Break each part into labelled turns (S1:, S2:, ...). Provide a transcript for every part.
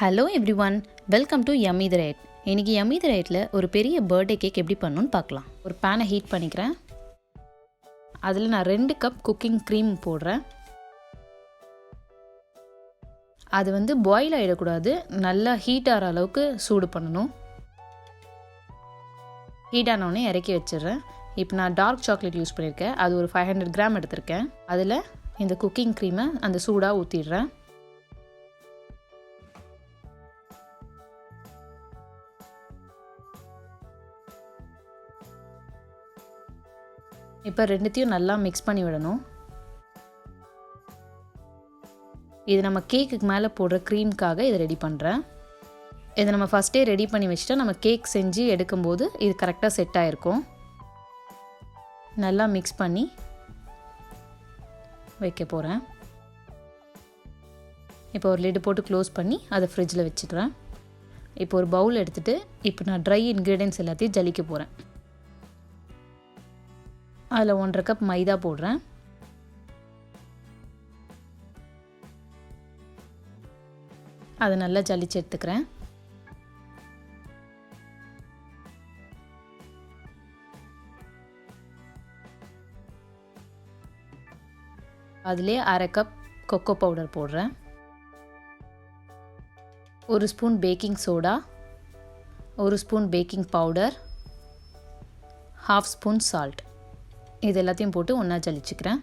S1: Hello everyone, welcome to yummy the right. இன்றைக்கி yummy தி ரைட்டில் ஒரு பெரிய பர்த்டே கேக் எப்படி பண்ணணும்னு பார்க்கலாம். ஒரு பேனை ஹீட் பண்ணிக்கிறேன். அதில் நான் 2 கப் குக்கிங் க்ரீம் போடுறேன். அது பாயில் ஆகிடக்கூடாது, நல்லா ஹீட் ஆகிற அளவுக்கு சூடு பண்ணணும். ஹீட் ஆனோடனே இறக்கி வச்சிடுறேன். இப்போ நான் டார்க் சாக்லேட் யூஸ் பண்ணியிருக்கேன். அது ஒரு 500 கிராம் எடுத்திருக்கேன். அதில் இந்த குக்கிங் க்ரீமை அந்த சூடாக ஊற்றிடுறேன். இப்போ ரெண்டுத்தையும் நல்லா மிக்ஸ் பண்ணி விடணும். இது நம்ம கேக்குக்கு மேலே போடுற க்ரீம்காக இதை ரெடி பண்ணுறேன். இதை நம்ம ஃபஸ்ட்டே ரெடி பண்ணி வச்சுட்டா நம்ம கேக் செஞ்சு எடுக்கும்போது இது கரெக்டாக செட் ஆகிருக்கும். நல்லா மிக்ஸ் பண்ணி வைக்க போகிறேன். இப்போ ஒரு லிடு போட்டு க்ளோஸ் பண்ணி அதை ஃப்ரிட்ஜில் வச்சுடுறேன். இப்போ ஒரு பவுல் எடுத்துகிட்டு இப்போ நான் ட்ரை இன்க்ரீடியன்ட்ஸ் எல்லாத்தையும் ஜலிக்க போகிறேன். அதில் 1.5 கப் மைதா போடுறேன். அதை நல்லா ஜலிச்சு எடுத்துக்கிறேன். அதிலே 1/2 கப் கொக்கோ பவுடர் போடுறேன். 1 spoon baking soda, 1 spoon baking powder, 1/2 spoon salt. இது எல்லாத்தையும் போட்டு ஒன்றா ஜலிச்சுக்கிறேன்.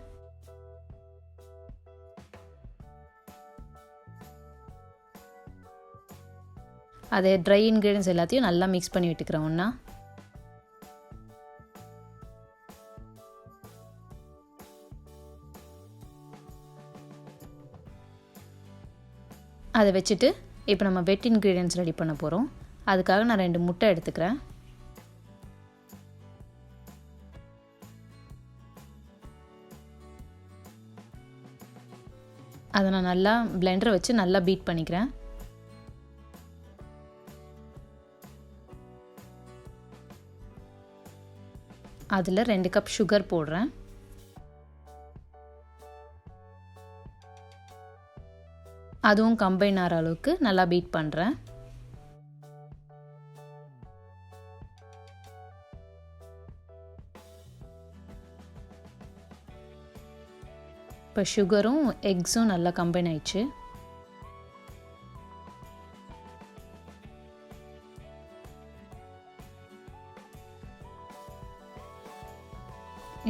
S1: அதை ட்ரை இன்க்ரீடியன்ட்ஸ் எல்லாத்தையும் நல்லா மிக்ஸ் பண்ணி விட்டுக்கிறேன் ஒன்றா. அதை வச்சுட்டு இப்போ நம்ம வெட் இன்க்ரீடியன்ட்ஸ் ரெடி பண்ண போகிறோம். அதுக்காக நான் 2 முட்டை எடுத்துக்கிறேன். அதை நான் நல்லா பிளெண்டரை வச்சு நல்லா பீட் பண்ணிக்கிறேன். அதில் 2 கப் சுகர் போடுறேன். அதுவும் கம்பைன் ஆகிற அளவுக்கு நல்லா பீட் பண்ணுறேன். இப்போ சுகரும் எக்ஸும் நல்லா கம்பைன் ஆயிடுச்சு.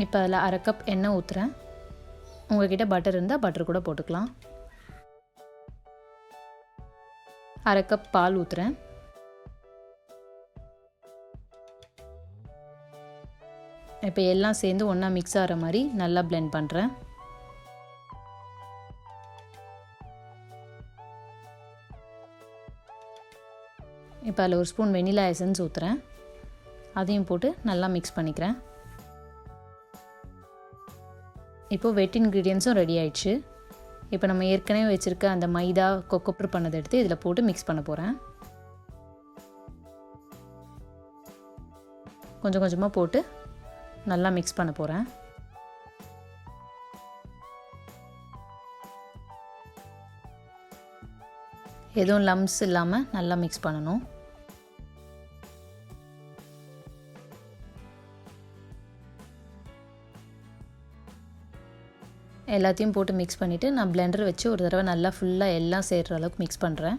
S1: இப்போ அதில் 1/2 கப் எண்ணெய் ஊற்றுறேன். உங்கள்கிட்ட பட்டர் இருந்தால் பட்டர் கூட போட்டுக்கலாம். 1/2 கப் பால் ஊற்றுறேன். இப்போ எல்லாம் சேர்ந்து ஒன்றா மிக்ஸ் ஆகிற மாதிரி நல்லா பிளெண்ட் பண்ணுறேன். இப்போ அதில் 1 ஸ்பூன் வெனிலா எசன்ஸ் ஊற்றுறேன். அதையும் போட்டு நல்லா மிக்ஸ் பண்ணிக்கிறேன். இப்போது வெட் இன்க்ரீடியன்ட்ஸும் ரெடி ஆயிடுச்சு. இப்போ நம்ம ஏற்கனவே வச்சுருக்க அந்த மைதா கொக்கோ பண்ணதை எடுத்து இதில் போட்டு மிக்ஸ் பண்ண போகிறேன். கொஞ்சம் கொஞ்சமாக போட்டு நல்லா மிக்ஸ் பண்ண போகிறேன். எதுவும் லம்ப்ஸ் இல்லாமல் நல்லா மிக்ஸ் பண்ணணும். எல்லாத்தையும் போட்டு மிக்ஸ் பண்ணிவிட்டு நான் பிளெண்டர் வச்சு ஒரு தடவை நல்லா ஃபுல்லாக எல்லாம் சேர்கிற அளவுக்கு மிக்ஸ் பண்ணுறேன்.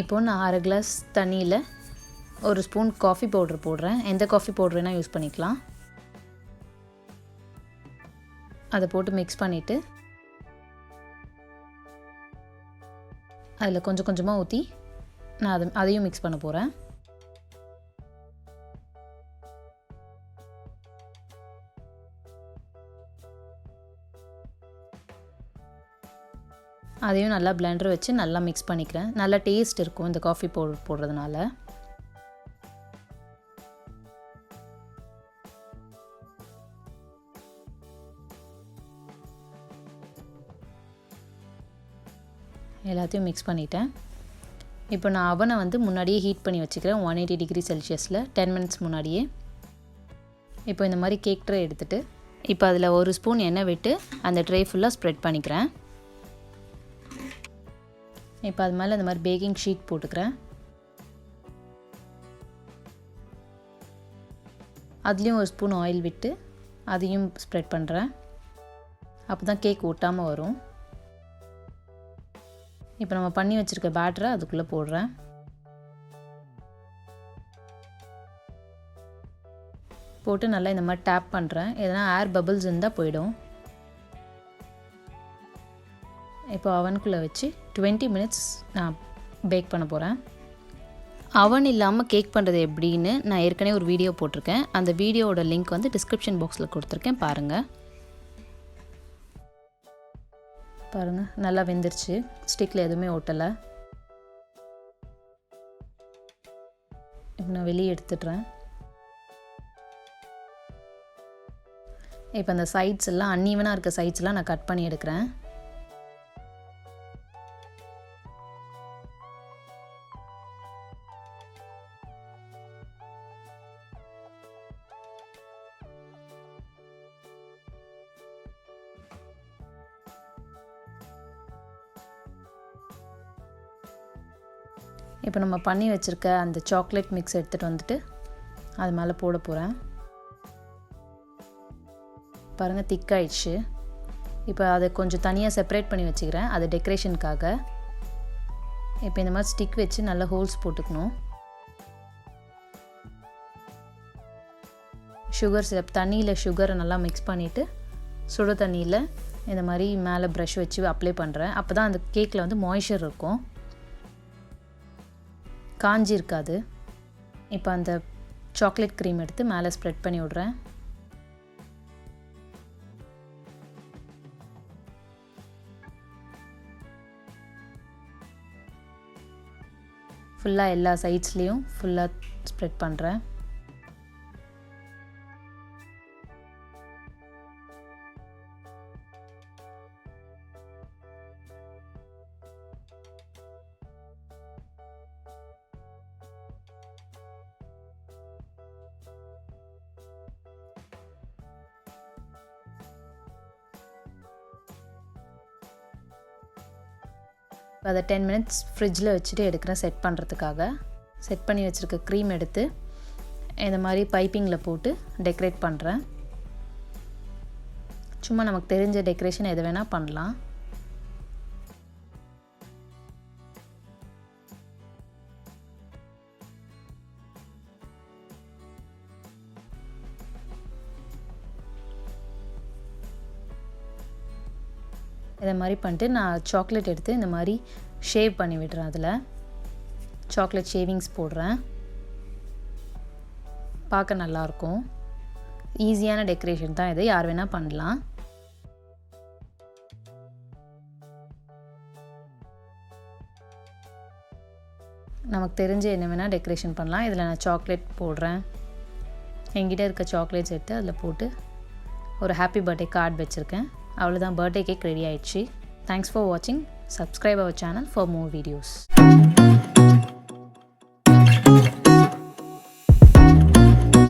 S1: இப்போது நான் 1/2 கிளாஸ் தண்ணியில் 1 ஸ்பூன் காஃபி பவுடர் போடுறேன். எந்த காஃபி பவுடர்னா யூஸ் பண்ணிக்கலாம். அதை போட்டு மிக்ஸ் பண்ணிவிட்டு அதில் கொஞ்சம் கொஞ்சமாக ஊற்றி நான் அதையும் மிக்ஸ் பண்ண போகிறேன். அதையும் நல்லா பிளெண்டர் வச்சு நல்லா மிக்ஸ் பண்ணிக்கிறேன். நல்லா டேஸ்ட் இருக்கும் இந்த காஃபி பவுடர் போடுறதுனால. எல்லாத்தையும் மிக்ஸ் பண்ணிட்டேன். இப்போ நான் அவனை முன்னாடியே ஹீட் பண்ணி வச்சுக்கிறேன் 180 டிகிரி செல்சியஸில் 10 மினிட்ஸ் முன்னாடியே. இப்போ இந்த மாதிரி கேக் ட்ரே எடுத்துகிட்டு இப்போ அதில் 1 ஸ்பூன் எண்ணெய் விட்டு அந்த ட்ரே ஃபுல்லாக ஸ்ப்ரெட் பண்ணிக்கிறேன். இப்போ அது மேலே இந்த மாதிரி பேக்கிங் ஷீட் போட்டுக்கிறேன். அதுலேயும் 1 ஸ்பூன் ஆயில் விட்டு அதையும் ஸ்ப்ரெட் பண்ணுறேன். அப்போ தான் கேக் ஒட்டாமல் வரும். இப்போ நம்ம பண்ணி வச்சுருக்க பேட்டரை அதுக்குள்ளே போடுறேன். போட்டு நல்லா இந்த மாதிரி டேப் பண்ணுறேன். எதனா ஏர் பபிள்ஸ் இருந்தால் போயிடும். இப்போ அவனுக்குள்ளே வச்சு 20 மினிட்ஸ் நான் பேக் பண்ண போகிறேன். அவன் இல்லாமல் கேக் பண்ணுறது எப்படின்னு நான் ஏற்கனவே ஒரு வீடியோ போட்டிருக்கேன். அந்த வீடியோவோட லிங்க் வந்து டிஸ்கிரிப்ஷன் பாக்ஸில் கொடுத்துருக்கேன், பாருங்கள். பாருங்கள், நல்லா வெந்துருச்சு. ஸ்டிக்கில் எதுவுமே ஒட்டலை. இப்போ நான் வெளியே எடுத்துடுறேன். இப்போ அந்த சைட்ஸ் எல்லாம் அன்ஈவனாக இருக்க சைட்ஸ்லாம் நான் கட் பண்ணி எடுக்கிறேன். இப்போ நம்ம பண்ணி வச்சுருக்க அந்த சாக்லேட் மிக்ஸ் எடுத்துகிட்டு வந்துட்டு அது மேலே போட போகிறேன். பாருங்கள், திக்காயிடுச்சு. இப்போ அதை கொஞ்சம் தனியாக செப்பரேட் பண்ணி வச்சுக்கிறேன், அது டெக்கரேஷனுக்காக. இப்போ இந்த மாதிரி ஸ்டிக் வச்சு நல்லா ஹோல்ஸ் போட்டுக்கணும். சுகர் சிரப் தண்ணியில் சுகரை நல்லா மிக்ஸ் பண்ணிவிட்டு சுடு தண்ணியில் இந்த மாதிரி மேலே ப்ரஷ் வச்சு அப்ளை பண்ணுறேன். அப்போ தான் அந்த கேக்கில் வந்து மாய்ஸ்சர் இருக்கும், காஞ்சி இருக்காது. இப்போ அந்த சாக்லேட் க்ரீம் எடுத்து மேலே ஸ்ப்ரெட் பண்ணி விட்றேன். ஃபுல்லாக எல்லா சைட்ஸ்லேயும் ஃபுல்லாக ஸ்ப்ரெட் பண்ணுறேன். அதை 10 மினிட்ஸ் ஃப்ரிட்ஜில் வச்சுட்டு எடுக்கிறேன் செட் பண்ணுறதுக்காக. செட் பண்ணி வச்சுருக்க க்ரீம் எடுத்து இந்த மாதிரி பைப்பிங்கில் போட்டு டெக்கரேட் பண்ணுறேன். சும்மா நமக்கு தெரிஞ்ச டெக்கரேஷன் எது வேணால் பண்ணலாம். இதை மாதிரி பண்ணிட்டு நான் சாக்லேட் எடுத்து இந்த மாதிரி ஷேவ் பண்ணி விடுறேன். அதில் சாக்லேட் ஷேவிங்ஸ் போடுறேன். பார்க்க நல்லாயிருக்கும். ஈஸியான டெக்கரேஷன் தான் இது, யார் வேணால் பண்ணலாம். நமக்கு தெரிஞ்ச என்ன வேணால் டெக்கரேஷன் பண்ணலாம். இதில் நான் சாக்லேட் போடுறேன். என்கிட்ட இருக்க சாக்லேட்ஸ் எடுத்து அதில் போட்டு ஒரு ஹாப்பி பர்த்டே கார்டு வச்சுருக்கேன். அவ்வளோதான், பர்த்டே கேக் ரெடி ஆயிடுச்சு. தேங்க்ஸ் ஃபார் வாட்சிங். Subscribe our channel for more videos.